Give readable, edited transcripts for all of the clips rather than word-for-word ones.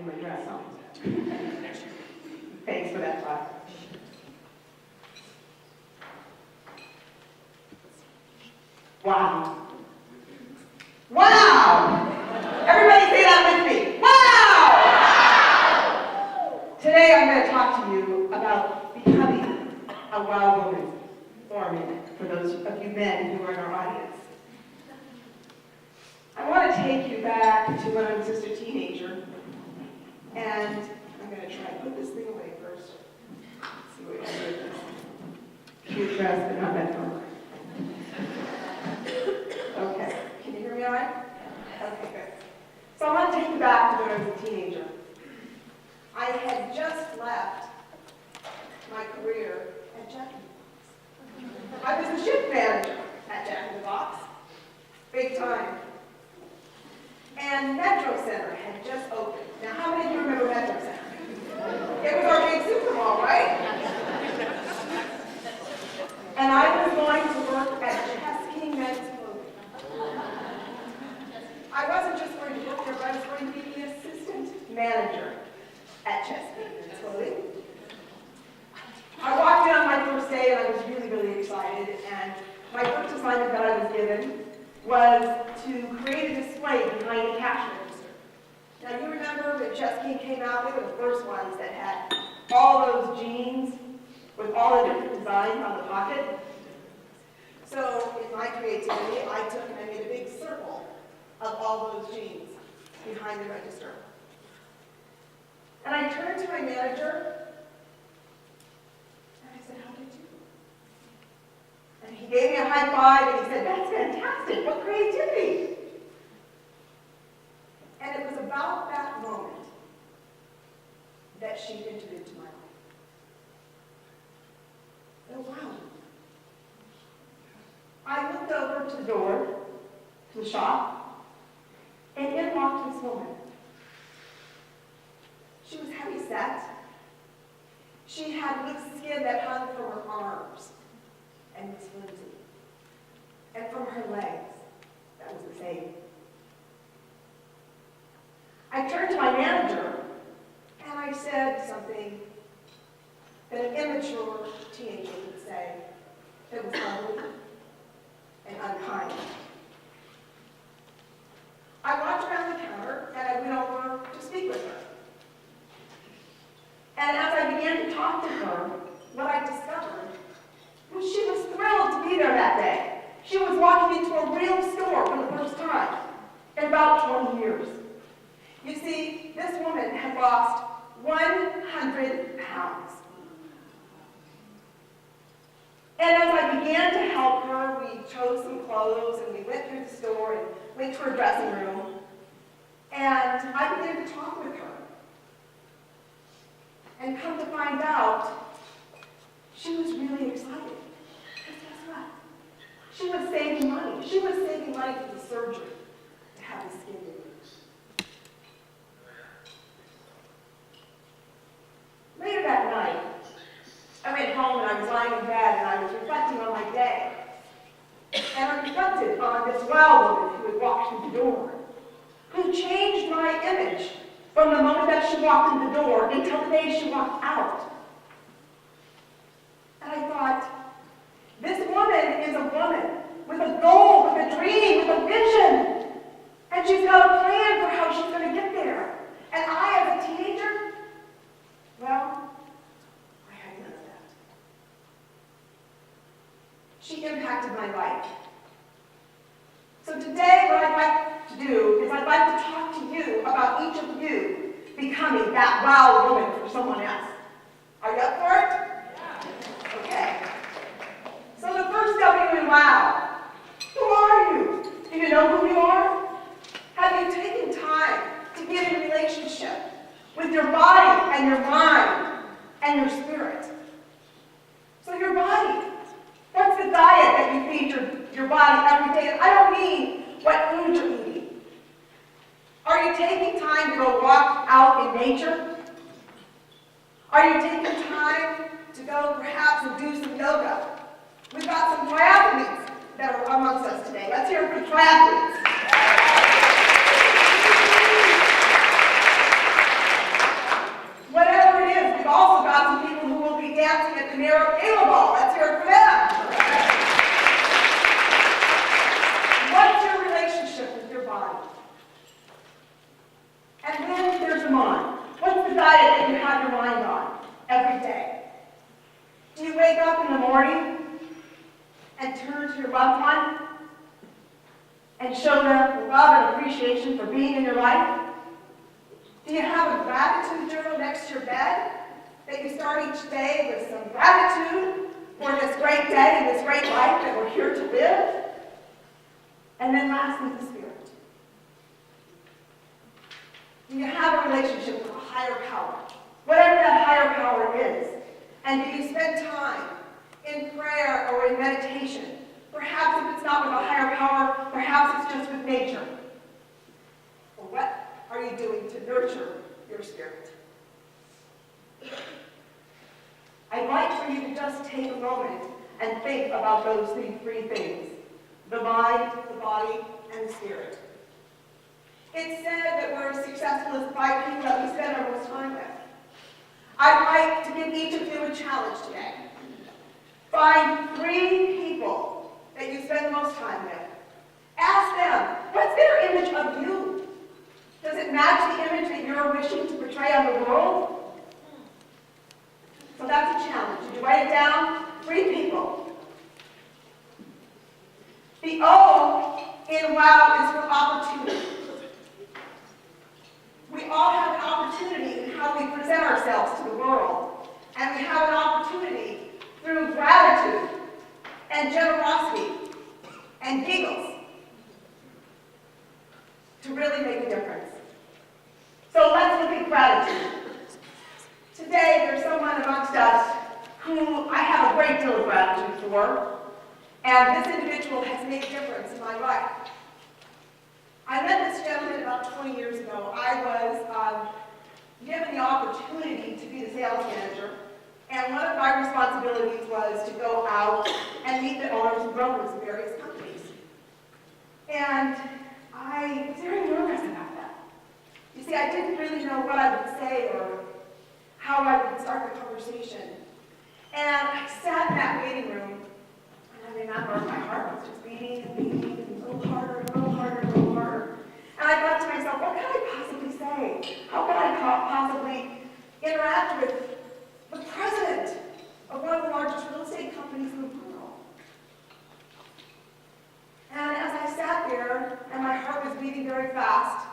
my dress on. Thanks for that class. Wow. Wow! Everybody say that with me. Wow! Today I'm going to talk to you about becoming a wow woman for a minute, for those of you men who are in our audience. I want to take you back to when I was just a teenager, and I'm going to try to put this thing away first. Let's see what I do with this. Cute dress, but not that color. Okay, can you hear me all right? Okay, good. So I want to take you back to when I was a teenager. I had just left my career at Jack in the Box. I was the shift manager at Jack in the Box, big time. And Metro Center had just opened. Now, how many of you remember Metro Center? It was our big Super Bowl, right? And I was going to work at Chesky Men's Clothing. I wasn't just going to work there, but I was going to be the assistant manager at Chesky Men's Clothing. I walked in on my first day, and I was really, really excited. And my first assignment that I was given was to create a display behind the cash register. Now, you remember when Chesky came out, they were the first ones that had all those jeans with all the different designs on the pocket. So, in my creativity, I took and I made a big circle of all those jeans behind the register. And I turned to my manager, and I said, "How did you do?" And he gave me a high five, and he said, "That's fantastic, what creativity." And it was about that moment that she entered into my life. Oh, wow. I looked over to the door, to the shop, and in walked this woman. She was heavy set. She had loose skin that hung from her arms and was flimsy. And from her legs, that was the same. I turned to my manager, and I said something that an immature teenager would say that was ugly and unkind. I walked around the counter, and I went over to speak with her. And as I began to talk to her, what I discovered was she was thrilled to be there that day. She was walking into a real store for the first time in about 20 years. You see, this woman had lost 100 pounds. And as I began to help her, we chose some clothes and we went through the store and went to her dressing room. And I began to talk with her. And come to find out, she was really excited. Because guess what? She was saving money. She was saving money for the surgery to have the skin removed. Later that night, I went home and I was lying in bed and I was reflecting on my day. And I reflected on this wow woman who had walked through the door, who changed my image from the moment that she walked in the door until the day she walked out. And I thought, this woman is a woman with a goal, with a dream, with a vision. And she's got a plan for how she's going to get there. And I, as a teenager, well, I had none of that. She impacted my life. So today, what I'd like to do is I'd like to talk to you about each of you becoming that wow woman for someone else. Are you up for it? Yeah. Okay. So the first W in wow. Who are you? Do you know who you are? Have you taken time to get in a relationship with your body and your mind and your spirit? So your body. What's the diet that you feed your body every day? And I don't mean what food you're eating. Are you taking time to go walk out in nature? Are you taking time to go perhaps and do some yoga? We've got some triathletes that are amongst us today. Let's hear it for triathletes. love and appreciation for being in your life? Do you have a gratitude journal next to your bed that you start each day with some gratitude for this great day and this great life that we're here to live? And then lastly, the Spirit. Do you have a relationship with a higher power, whatever that higher power is? And do you spend time in prayer or in meditation? Perhaps if it's not with a higher power, perhaps it's just with nature. Or what are you doing to nurture your spirit? I'd like for you to just take a moment and think about those three things: the mind, the body, and the spirit. It's said that we're as successful as 5 people that we spend our most time with. I'd like to give each of you a challenge today. Find 3 people that you spend the most time with. Ask them, what's their image of you? Does it match the image that you're wishing to portray on the world? So that's a challenge. Did you write it down? 3 people. The O in WOW is for opportunity. We all have an opportunity in how we present ourselves to the world. And we have an opportunity through gratitude and generosity and giggles to really make a difference. So let's look at gratitude. Today, there's someone amongst us who I have a great deal of gratitude for, and this individual has made a difference in my life. I met this gentleman about 20 years ago. I was given the opportunity to be the sales manager, and one of my responsibilities was to go out and meet the owners and brokers of various companies. And I was very nervous about that. You see, I didn't really know what I would say or how I would start the conversation. And I sat in that waiting room, and I remember my heart was just beating and beating, and a little harder, and a little harder, and a little harder. And I thought to myself, what could I possibly say? How could I possibly interact with the president of one of the largest real estate companies in the world? And as I sat there, and my heart was beating very fast,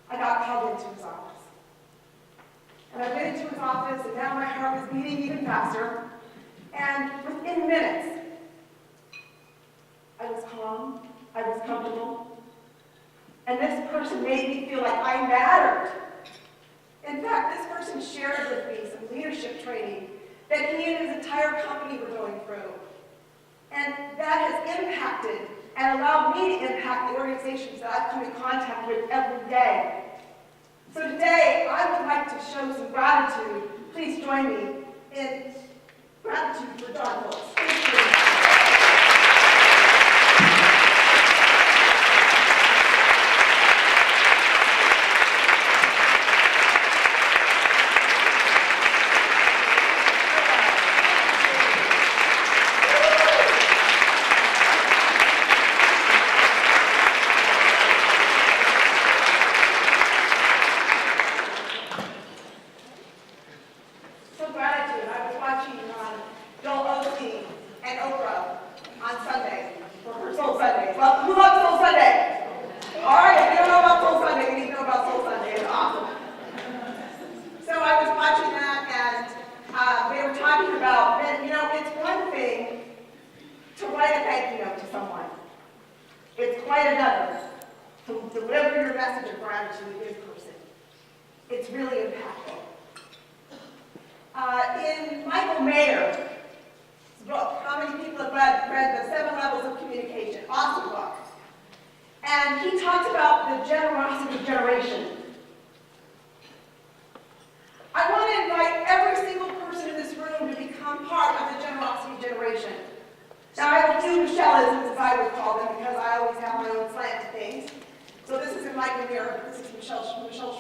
I got called into his office. And I went into his office, and now my heart was beating even faster. And within minutes, I was calm, I was comfortable, and this person made me feel like I mattered. In fact, this person shared with me some leadership training that he and his entire company were going through. And that has impacted and allowed me to impact the organizations that I've come in contact with every day. So today, I would like to show some gratitude. Please join me in gratitude for John Phillips.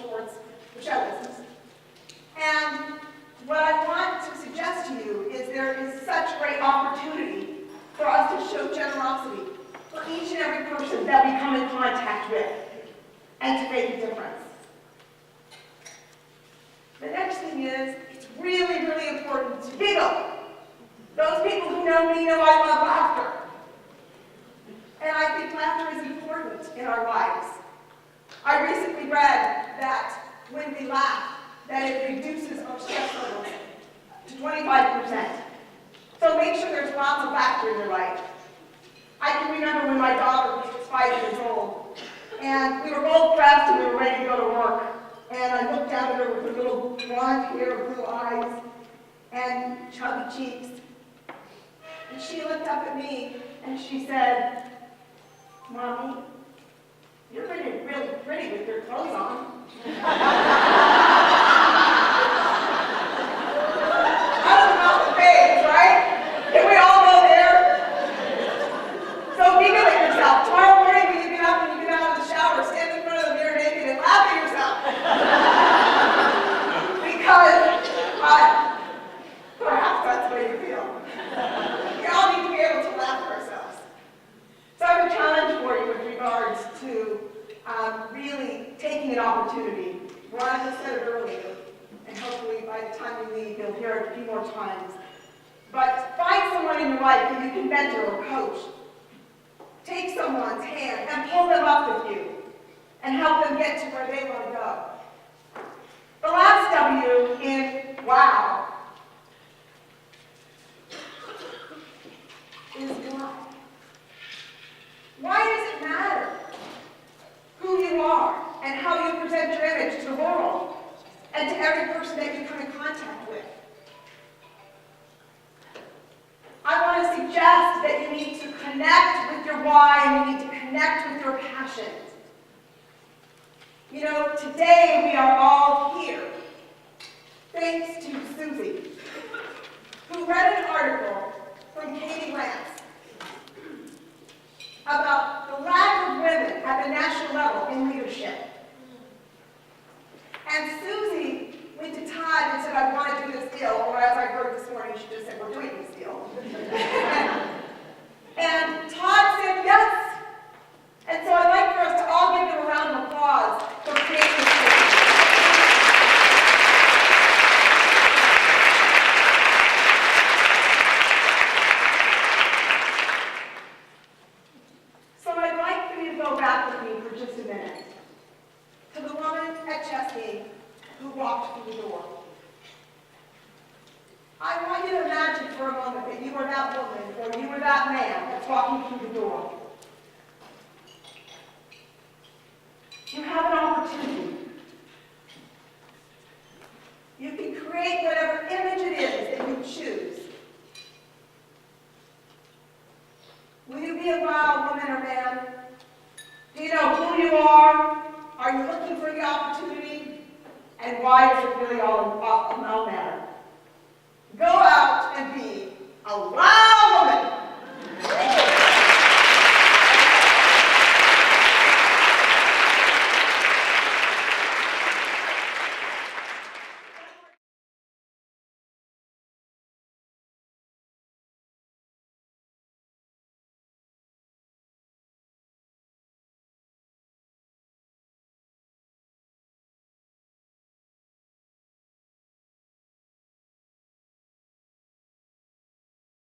Schwartz, and what I want to suggest to you is there is such great opportunity for us to show generosity for each and every person that we come in contact with and to make a difference. The next thing is, it's really, really important to giggle. Those people who know me know I love laughter. And I think laughter is important in our lives. I recently read that when we laugh, that it reduces our stress levels to 25%. So make sure there's lots of laughter in your life. I can remember when my daughter was 5 years old, and we were both dressed and we were ready to go to work. And I looked down at her with her little blonde hair, blue eyes, and chubby cheeks. And she looked up at me and she said, "Mommy, you're really, really pretty with your clothes on." That was about the phase, right? Can we all go there? So giggle at yourself. Tomorrow morning when you get up and you get out of the shower, stand in front of the mirror naked and laugh at yourself. Because perhaps that's the way you feel. We all need to be able to laugh at ourselves. So I have a challenge for you with regards to really taking an opportunity. Ron said it earlier, and hopefully by the time you leave, you'll hear it a few more times. But find someone in your life that you can mentor or coach. Take someone's hand and pull them up with you and help them get to where they want to go. The last W in wow is why. Why does it matter who you are and how you present your image to the world and to every person that you come in contact with? I want to suggest that you need to connect with your why and you need to connect with your passions. You know, today we are all here thanks to Susie, who read an article from Katie Lance about the lack of women at the national level in leadership. And Susie went to Todd and said, "I want to do this deal," or as I heard this morning, she just said, "We're doing this deal." And Todd said yes. And so I'd like for us to all give him a round of applause for creating this deal. So I'd like for you to go back with me for just a minute to the woman at Chesney who walked through the door. I want you to imagine for a moment that you were that woman or you were that man that's walking through the door. You have an opportunity. You can create whatever image it is that you choose. Will you be a wild woman or man? Do you know who you are? Are you looking for the opportunity? And why does it really all matter? Go out and be a wild